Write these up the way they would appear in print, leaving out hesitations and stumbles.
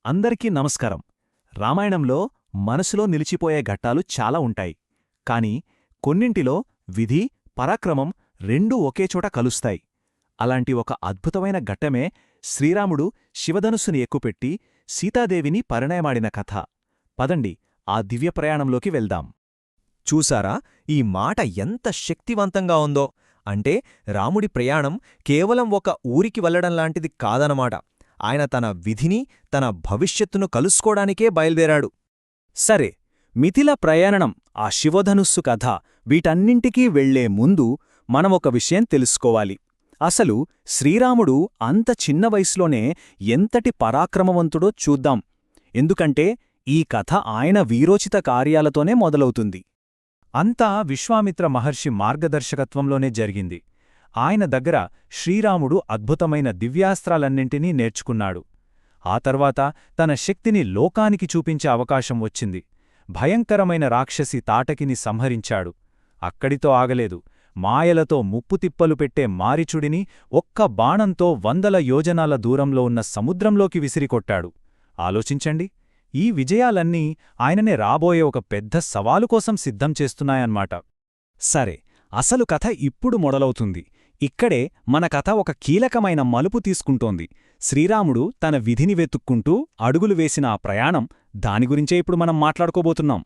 అందరికీ నమస్కారం. రామాయణంలో మనసులో నిలిచిపోయే ఘట్టాలు చాలా ఉంటాయి. కాని కొన్నింటిలో విధి, పరాక్రమం రెండూ ఒకేచోట కలుస్తాయి. అలాంటి ఒక అద్భుతమైన ఘట్టమే శ్రీరాముడు శివధనుస్సుని ఎక్కుపెట్టి సీతాదేవిని పరిణయమాడిన కథ. పదండి ఆ దివ్య ప్రయాణంలోకి వెళ్దాం. చూసారా ఈ మాట ఎంత శక్తివంతంగా ఉందో. అంటే రాముడి ప్రయాణం కేవలం ఒక ఊరికి వెళ్లడంలాంటిది కాదనమాట. ఆయన తన విధిని, తన భవిష్యత్తును కలుసుకోడానికే బయల్దేరాడు. సరే, మిథిల ప్రయాణం, ఆ శివధనుస్సు కథ, వీటన్నింటికీ వెళ్లే ముందు మనమొక విషయం తెలుసుకోవాలి. అసలు శ్రీరాముడు అంత చిన్న వయసులోనే ఎంతటి పరాక్రమవంతుడో చూద్దాం. ఎందుకంటే ఈ కథ ఆయన వీరోచిత కార్యాలతోనే మొదలవుతుంది. అంతా విశ్వామిత్ర మహర్షి మార్గదర్శకత్వంలోనే జరిగింది. ఆయన దగ్గర శ్రీరాముడు అద్భుతమైన దివ్యాస్త్రాలన్నింటినీ నేర్చుకున్నాడు. ఆ తర్వాత తన శక్తిని లోకానికి చూపించే అవకాశం వచ్చింది. భయంకరమైన రాక్షసి తాటకిని సంహరించాడు. అక్కడితో ఆగలేదు. మాయలతో ముప్పుతిప్పలు పెట్టే మారీచుడిని ఒక్క బాణంతో 100 యోజనాల దూరంలో ఉన్న సముద్రంలోకి విసిరికొట్టాడు. ఆలోచించండి, ఈ విజయాలన్నీ ఆయననే రాబోయే ఒక పెద్ద సవాలు కోసం సిద్ధం చేస్తున్నాయన్నమాట. సరే, అసలు కథ ఇప్పుడు మొదలవుతుంది. ఇక్కడే మన కథ ఒక కీలకమైన మలుపు తీసుకుంటోంది. శ్రీరాముడు తన విధిని వెతుక్కుంటూ అడుగులు వేసిన ఆ ప్రయాణం, దానిగురించే ఇప్పుడు మనం మాట్లాడుకోబోతున్నాం.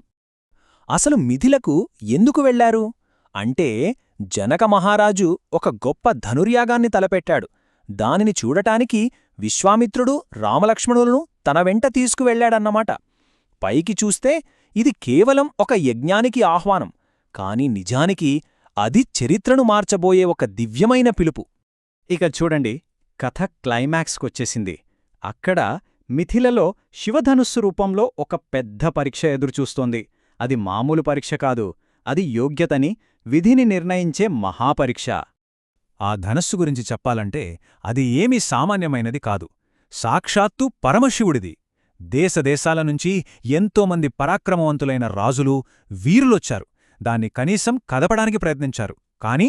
అసలు మిథిలకు ఎందుకు వెళ్లారు అంటే, జనక మహారాజు ఒక గొప్ప ధనుర్యాగాన్ని తలపెట్టాడు. దానిని చూడటానికి విశ్వామిత్రుడు రామలక్ష్మణులను తన వెంట తీసుకువెళ్లాడన్నమాట. పైకి చూస్తే ఇది కేవలం ఒక యజ్ఞానికి ఆహ్వానం, కాని నిజానికి అది చరిత్రను మార్చబోయే ఒక దివ్యమైన పిలుపు. ఇక చూడండి, కథ క్లైమాక్స్కొచ్చేసింది. అక్కడ మిథిలలో శివధనుస్సు రూపంలో ఒక పెద్ద పరీక్ష ఎదురుచూస్తోంది. అది మామూలు పరీక్ష కాదు, అది యోగ్యతని, విధిని నిర్ణయించే మహాపరీక్ష. ఆ ధనస్సు గురించి చెప్పాలంటే అది ఏమీ సామాన్యమైనది కాదు. సాక్షాత్తు పరమశివుడిది. దేశదేశాల నుంచి ఎంతోమంది పరాక్రమవంతులైన రాజులు, వీరులొచ్చారు. దాన్ని కనీసం కదపడానికి ప్రయత్నించారు. కాని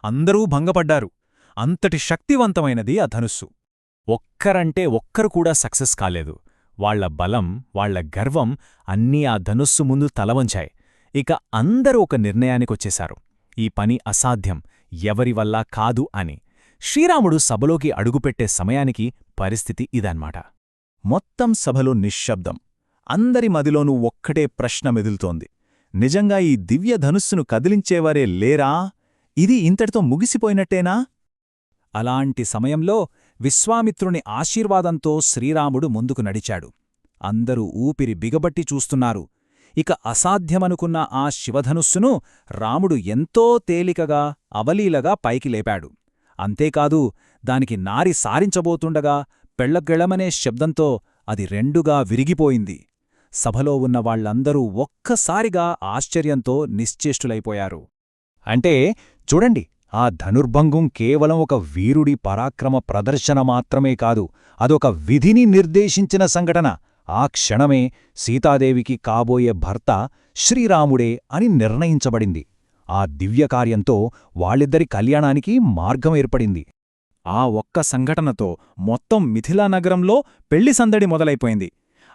అందరూ భంగపడ్డారు. అంతటి శక్తివంతమైనది ఆ ధనుస్సు. ఒక్కరంటే ఒక్కరు కూడా సక్సెస్ కాలేదు. వాళ్ల బలం, వాళ్ల గర్వం అన్నీ ఆ ధనుస్సు ముందు తలవంచాయి. ఇక అందరూ ఒక నిర్ణయానికొచ్చేశారు. ఈ పని అసాధ్యం, ఎవరివల్లా కాదు అని. శ్రీరాముడు సభలోకి అడుగుపెట్టే సమయానికి పరిస్థితి ఇదన్మాట. మొత్తం సభలో నిశ్శబ్దం. అందరి మదిలోనూ ఒక్కటే ప్రశ్న మెదులుతోంది. నిజంగా ఈ దివ్య ధనుస్సును కదిలించేవారే లేరా? ఇది ఇంతటితో ముగిసిపోయినట్టేనా? అలాంటి సమయంలో విశ్వామిత్రుని ఆశీర్వాదంతో శ్రీరాముడు ముందుకు నడిచాడు. అందరూ ఊపిరి బిగబట్టి చూస్తున్నారు. ఇక అసాధ్యమనుకున్న ఆ శివధనుస్సును రాముడు ఎంతో తేలికగా, అవలీలగా పైకి లేపాడు. అంతేకాదు, దానికి నారి సారించబోతుండగా పెళ్లగెళమనే శబ్దంతో అది రెండుగా విరిగిపోయింది. సభలో ఉన్న వాళ్లందరూ ఒక్కసారిగా ఆశ్చర్యంతో నిశ్చేష్టులైపోయారు. అంటే చూడండి, ఆ ధనుర్భంగం కేవలం ఒక వీరుడి పరాక్రమ ప్రదర్శన మాత్రమే కాదు, అదొక విధిని నిర్దేశించిన సంఘటన. ఆ క్షణమే సీతాదేవికి కాబోయే భర్త శ్రీరాముడే అని నిర్ణయించబడింది. ఆ దివ్యకార్యంతో వాళ్ళిద్దరి కళ్యాణానికి మార్గం ఏర్పడింది. ఆ ఒక్క సంఘటనతో మొత్తం మిథిలా నగరంలో పెళ్లి సందడి మొదలైపోయింది.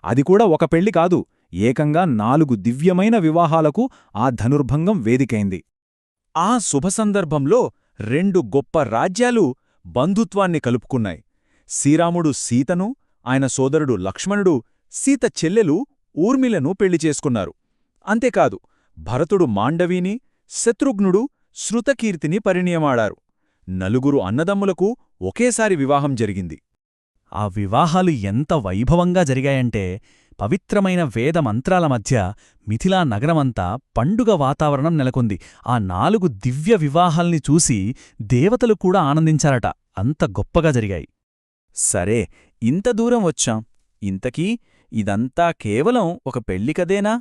అది కూడా ఒక పెళ్లి కాదు, ఏకంగా 4 దివ్యమైన వివాహాలకు ఆ ధనుర్భంగం వేదికైంది. ఆ శుభసందర్భంలో 2 గొప్ప రాజ్యాలు బంధుత్వాన్ని కలుపుకున్నాయి. శ్రీరాముడు సీతను, ఆయన సోదరుడు లక్ష్మణుడు సీత చెల్లెలు ఊర్మిళను పెళ్లి చేసుకున్నారు. అంతేకాదు, భరతుడు మాండవీని, శత్రుఘ్నుడు శృతకీర్తిని పరిణయమాడారు. 4 అన్నదమ్ములకు ఒకేసారి వివాహం జరిగింది. ఆ వివాహాలు ఎంత వైభవంగా జరిగాయంటే, పవిత్రమైన వేద మంత్రాల మధ్య మిథిలా నగరమంతా పండుగ వాతావరణం నెలకొంది. ఆ 4 దివ్య వివాహాల్ని చూసి దేవతలు కూడా ఆనందించారట, అంత గొప్పగా జరిగాయి. సరే, ఇంత దూరం వచ్చాం. ఇంతకీ ఇదంతా కేవలం ఒక పెళ్లికదేనా?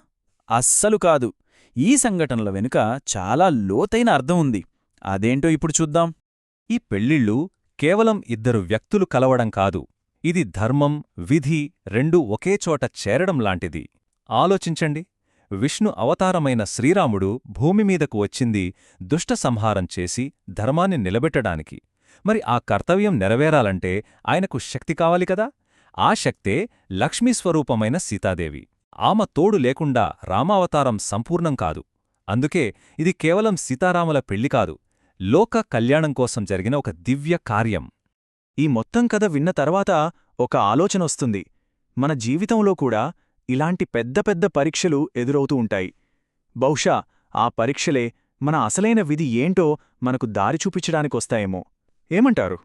అస్సలు కాదు. ఈ సంఘటనల వెనుక చాలా లోతైన అర్థం ఉంది. అదేంటో ఇప్పుడు చూద్దాం. ఈ పెళ్ళిళ్ళు కేవలం 2 వ్యక్తులు కలవడం కాదు. ఇది ధర్మం, విధి రెండూ ఒకేచోట చేరడం లాంటిది. ఆలోచించండి, విష్ణు అవతారమైన శ్రీరాముడు భూమిమీదకు వచ్చింది దుష్ట సంహారం చేసి ధర్మాన్ని నిలబెట్టడానికి. మరి ఆ కర్తవ్యం నెరవేరాలంటే ఆయనకు శక్తి కావాలి కదా. ఆ శక్తే లక్ష్మీస్వరూపమైన సీతాదేవి. ఆమె తోడు లేకుండా రామావతారం సంపూర్ణం కాదు. అందుకే ఇది కేవలం సీతారాముల పెళ్లి కాదు, లోక కళ్యాణం కోసం జరిగిన ఒక దివ్య కార్యం. ఈ మొత్తం కథ విన్న తర్వాత ఒక ఆలోచనొస్తుంది. మన జీవితంలో కూడా ఇలాంటి పెద్ద పెద్ద పరీక్షలు ఎదురవుతూ ఉంటాయి. బహుశా ఆ పరీక్షలే మన అసలైన విధి ఏంటో మనకు దారి చూపించడానికొస్తాయేమో. ఏమంటారు?